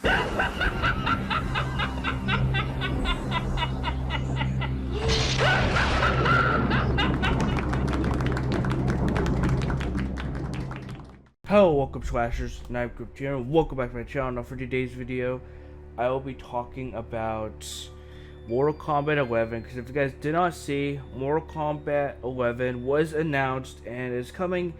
Hello, welcome Slashers, Knife Group here, and welcome back to my channel. Now for today's video, I will be talking about Mortal Kombat 11, because if you guys did not see, Mortal Kombat 11 was announced and is coming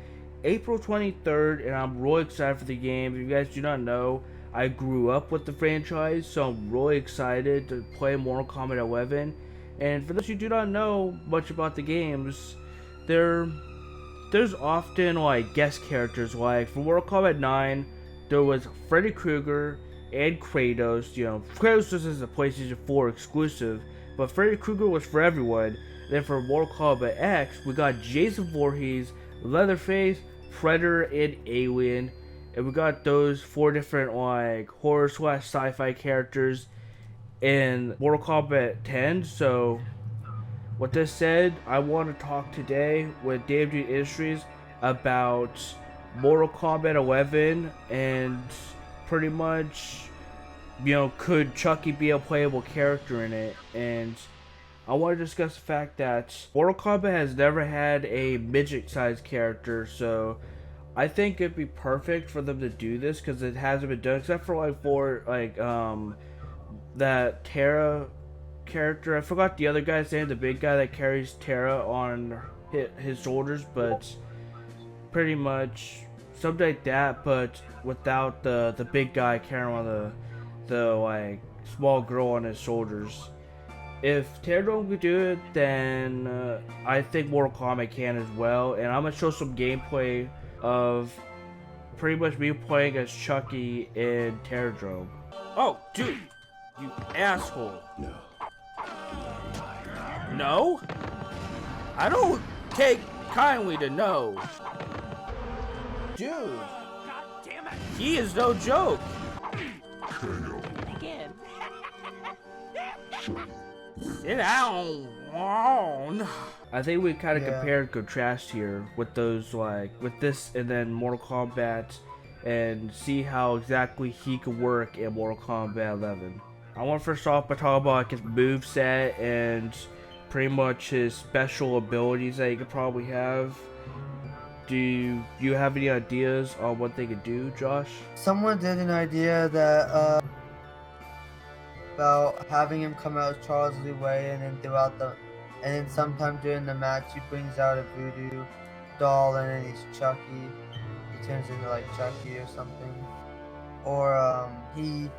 April 23rd, and I'm really excited for the game. If you guys do not know, I grew up with the franchise, so I'm really excited to play Mortal Kombat 11, and for those who do not know much about the games, there's often like guest characters. Like for Mortal Kombat 9, there was Freddy Krueger and Kratos. You know, Kratos is a PlayStation 4 exclusive, but Freddy Krueger was for everyone. Then for Mortal Kombat X, we got Jason Voorhees, Leatherface, Predator, and Alien, and we got those 4 different like horror / sci-fi characters in Mortal Kombat 10. So with this said, I want to talk today with DMG Industries about Mortal Kombat 11 and pretty much, you know, could Chucky be a playable character in it? And I want to discuss the fact that Mortal Kombat has never had a midget-sized character, so I think it'd be perfect for them to do this because it hasn't been done except for that Terra character. I forgot the other guy's name, the big guy that carries Terra on his shoulders, but pretty much something like that, but without the big guy carrying on the like small girl on his shoulders. If Terra could do it, then I think Mortal Kombat can as well, and I'm gonna show some gameplay of pretty much me playing as Chucky in Terradrome. Oh, dude, you asshole! No? I don't take kindly to no. Dude, God damn it. He is no joke. Again. Sit down. I think we kind of compare and contrast here with those, like, with this and then Mortal Kombat, and see how exactly he could work in Mortal Kombat 11. I want to first off by talking about like his moveset and pretty much his special abilities that he could probably have. Do you have any ideas on what they could do, Josh? Someone did an idea that about having him come out as Charles Lee Way, and then sometime during the match he brings out a voodoo doll and then he's Chucky. He turns into like Chucky or something. Or he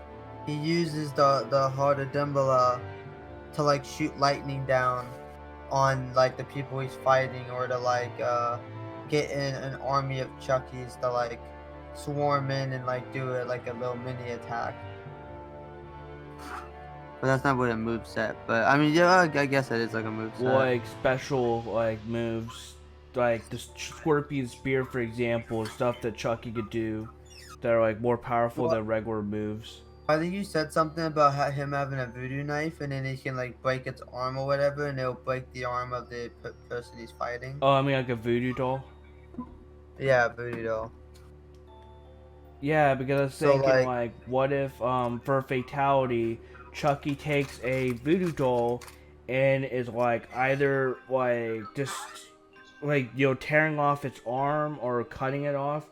uses the heart of Dimbala to like shoot lightning down on like the people he's fighting, or to like get in an army of Chuckies to like swarm in and like do it like a little mini attack. But that's not what a moveset. But I mean, yeah, I guess it is like a moveset. Like special like moves, like the Scorpion Spear, for example, stuff that Chucky could do that are like more powerful than regular moves. I think you said something about him having a voodoo knife, and then he can like break its arm or whatever, and it'll break the arm of the person he's fighting. Oh, I mean like a voodoo doll? Yeah, voodoo doll. Yeah, because I was thinking like what if for a fatality, Chucky takes a voodoo doll and is like either like just like, you know, tearing off its arm or cutting it off,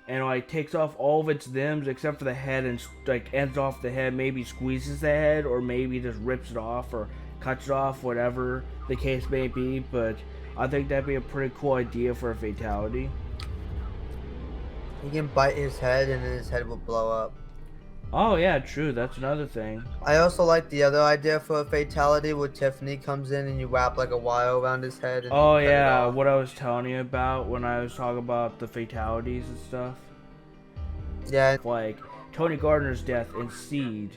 and like takes off all of its limbs except for the head, and like ends off the head, maybe squeezes the head, or maybe just rips it off or cuts it off, whatever the case may be. But I think that'd be a pretty cool idea for a fatality. He can bite his head and then his head will blow up. Oh yeah, true, that's another thing. I also like the other idea for a fatality where Tiffany comes in and you wrap like a wire around his head and oh yeah, what I was telling you about when I was talking about the fatalities and stuff. Yeah. Like Tony Gardner's death in Seed.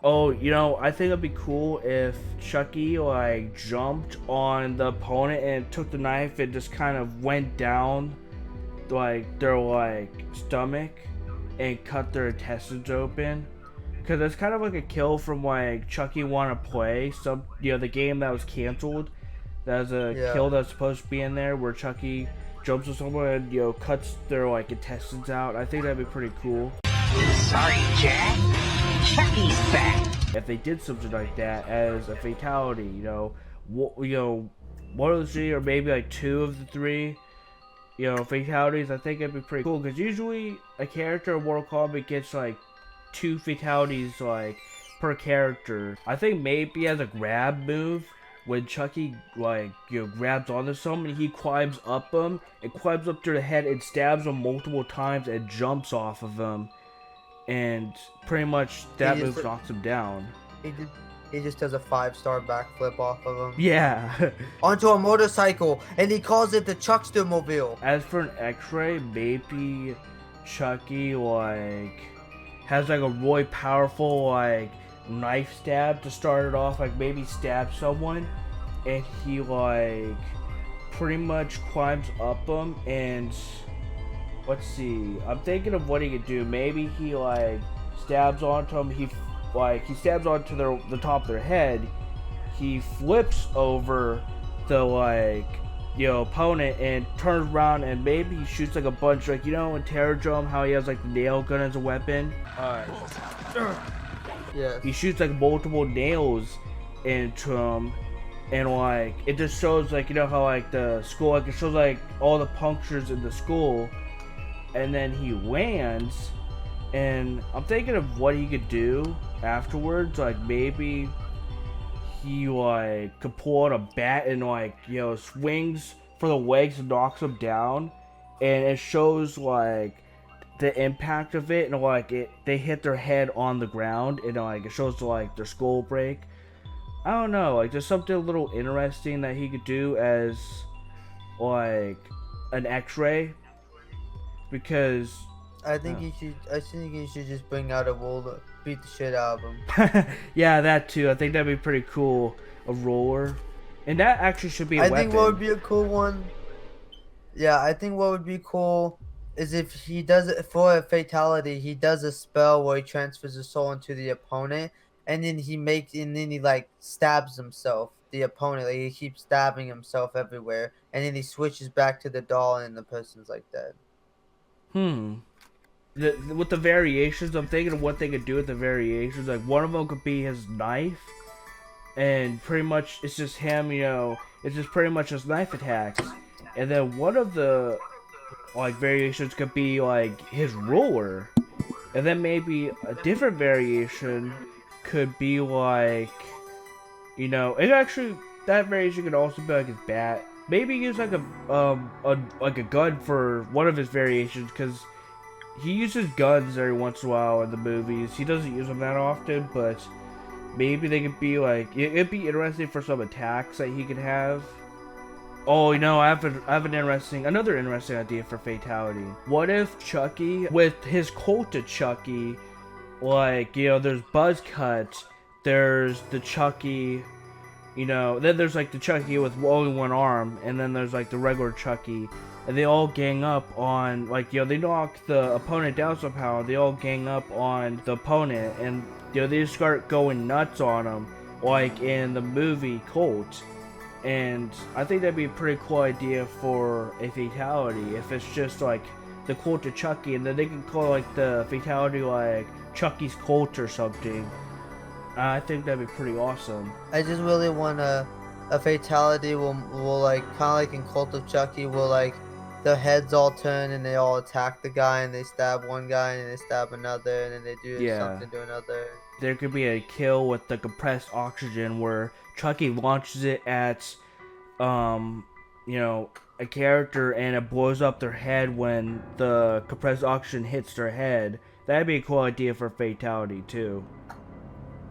Oh, you know, I think it'd be cool if Chucky like jumped on the opponent and took the knife and just kind of went down like their like stomach and cut their intestines open. Because it's kind of like a kill from like Chucky Wanna Play, some, you know, the game that was canceled. There's a Yeah. kill that's supposed to be in there where Chucky jumps on someone and, you know, cuts their, like, intestines out. I think that'd be pretty cool. Sorry, Jack. Chucky's back. If they did something like that as a fatality, you know, one of the three or maybe like two of the three, you know, fatalities, I think it'd be pretty cool. Because usually a character in Mortal Kombat gets like 2 fatalities like per character. I think maybe as a grab move, when Chucky like, you know, grabs onto someone, he climbs up them and climbs up to the head and stabs them multiple times and jumps off of them, and pretty much that move knocks him down. He just does a 5-star backflip off of him. Yeah. Onto a motorcycle, and he calls it the Chuckster-mobile. As for an X-ray, maybe Chucky like has like a really powerful like knife stab to start it off, like maybe stab someone, and he like pretty much climbs up them, and let's see, I'm thinking of what he could do. Maybe he like stabs onto them, he stabs onto the top of their head, he flips over the like, you know, opponent and turns around, and maybe he shoots like a bunch, like, you know, in Terror Dome how he has like the nail gun as a weapon. Yes. He shoots like multiple nails into him, and like it just shows, like, you know how like the skull, like it shows like all the punctures in the skull, and then he lands, and I'm thinking of what he could do afterwards. Like maybe he like could pull out a bat and like, you know, swings for the legs and knocks him down, and it shows like the impact of it, and like they hit their head on the ground, and like it shows like their skull break. I don't know, like there's something a little interesting that he could do as like an X-ray, because I think he should just bring out a roller, beat the shit out of him. yeah, that too. I think that'd be pretty cool, a roller, and that actually should be a weapon. I think what would be a cool one. Yeah, I think what would be cool is if he does it for a fatality, he does a spell where he transfers his soul into the opponent, and then he like stabs himself, the opponent. Like, he keeps stabbing himself everywhere, and then he switches back to the doll, and the person's like dead. With the variations, I'm thinking of what they could do with the variations. Like one of them could be his knife, and pretty much it's just him, you know, it's just pretty much his knife attacks. And then one of the like variations could be like his ruler, and then maybe a different variation could be like, you know, it actually, that variation could also be like his bat. Maybe use like a gun for one of his variations, because he uses guns every once in a while in the movies. He doesn't use them that often, but maybe they could be like, it'd be interesting for some attacks that he could have. Oh, you know, I have another interesting idea for fatality. What if Chucky, with his cult of Chucky, like, you know, there's Buzz Cut, there's the Chucky, you know, then there's like the Chucky with only one arm, and then there's like the regular Chucky, and they all gang up on, like, you know, they knock the opponent down somehow, they all gang up on the opponent, and, you know, they just start going nuts on him, like in the movie Cult. And I think that'd be a pretty cool idea for a fatality, if it's just like the cult of Chucky, and then they can call like the fatality like Chucky's cult or something. I think that'd be pretty awesome. I just really want a fatality will like, kind of like in Cult of Chucky, will like the heads all turn and they all attack the guy, and they stab one guy and they stab another, and then they do something to another. There could be a kill with the compressed oxygen where Chucky launches it at, you know, a character, and it blows up their head when the compressed oxygen hits their head. That'd be a cool idea for fatality too.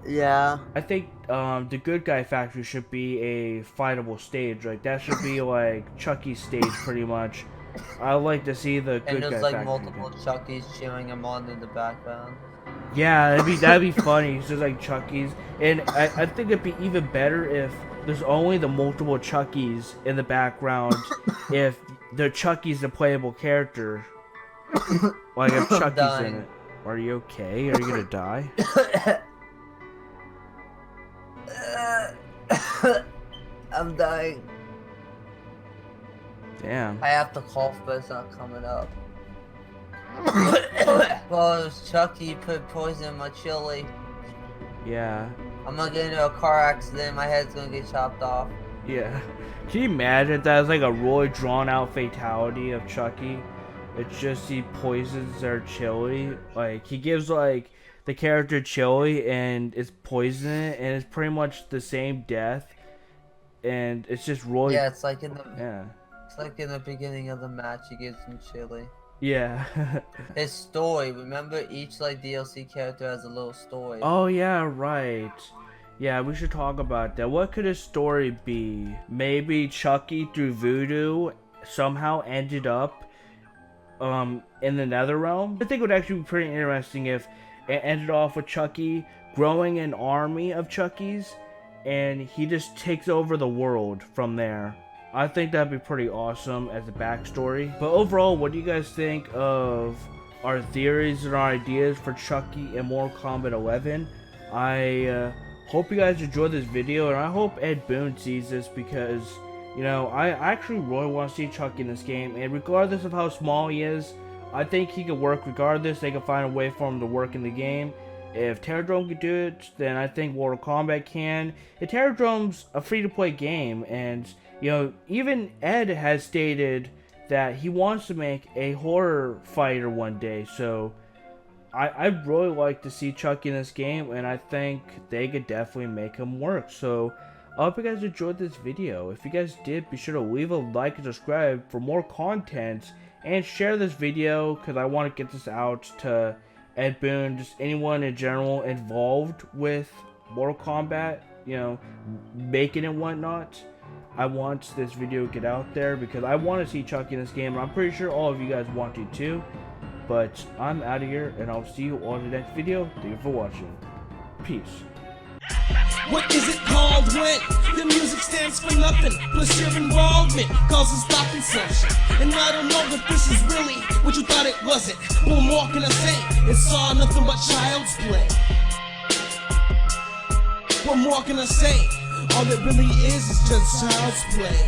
Yeah. I think the good guy factory should be a fightable stage. Like that should be like Chucky's stage pretty much. I would like to see the good guy And there's like factory multiple Chuckies cheering him on in the background. Yeah, that'd be funny. It's just like Chucky's, and I think it'd be even better if there's only the multiple Chuckies in the background. If the Chucky's the playable character, like if Chucky's in it. Are you okay? Are you gonna die? I'm dying. Damn. I have to cough, but it's not coming up. Well, it was Chucky put poison in my chili. Yeah. I'm gonna get into a car accident. My head's gonna get chopped off. Yeah. Can you imagine that? It's like a really drawn out fatality of Chucky. It's just he poisons their chili. Like he gives like the character chili and it's poisoned and it's pretty much the same death. And it's just really Yeah, it's like in the yeah. it's like in the beginning of the match. He gives him chili. Yeah. His story. Remember, each like DLC character has a little story. Oh yeah, right. Yeah, we should talk about that. What could his story be? Maybe Chucky through voodoo somehow ended up in the Nether Realm. I think it would actually be pretty interesting if it ended off with Chucky growing an army of Chuckies and he just takes over the world from there. I think that'd be pretty awesome as a backstory. But overall, what do you guys think of our theories and our ideas for Chucky and Mortal Kombat 11? I hope you guys enjoyed this video, and I hope Ed Boon sees this because, you know, I actually really want to see Chucky in this game, and regardless of how small he is, I think he could work regardless. They can find a way for him to work in the game. If Terradrome could do it, then I think Mortal Kombat can. And Terradrome's a free-to-play game, and, you know, even Ed has stated that he wants to make a horror fighter one day, so I'd really like to see Chucky in this game, and I think they could definitely make him work. So I hope you guys enjoyed this video. If you guys did, be sure to leave a like and subscribe for more content, and share this video because I want to get this out to Ed Boon, just anyone in general involved with Mortal Kombat, you know, making and whatnot. I want this video to get out there because I want to see Chucky in this game, and I'm pretty sure all of you guys want to too. But I'm out of here, and I'll see you all in the next video. Thank you for watching. Peace. What is it called when the music stands for nothing? Plus your involvement causes stop consumption. And I don't know if this is really what you thought it wasn't. But I'm walking a saint and saw nothing but child's play. What more can I say? All it really is just child's play.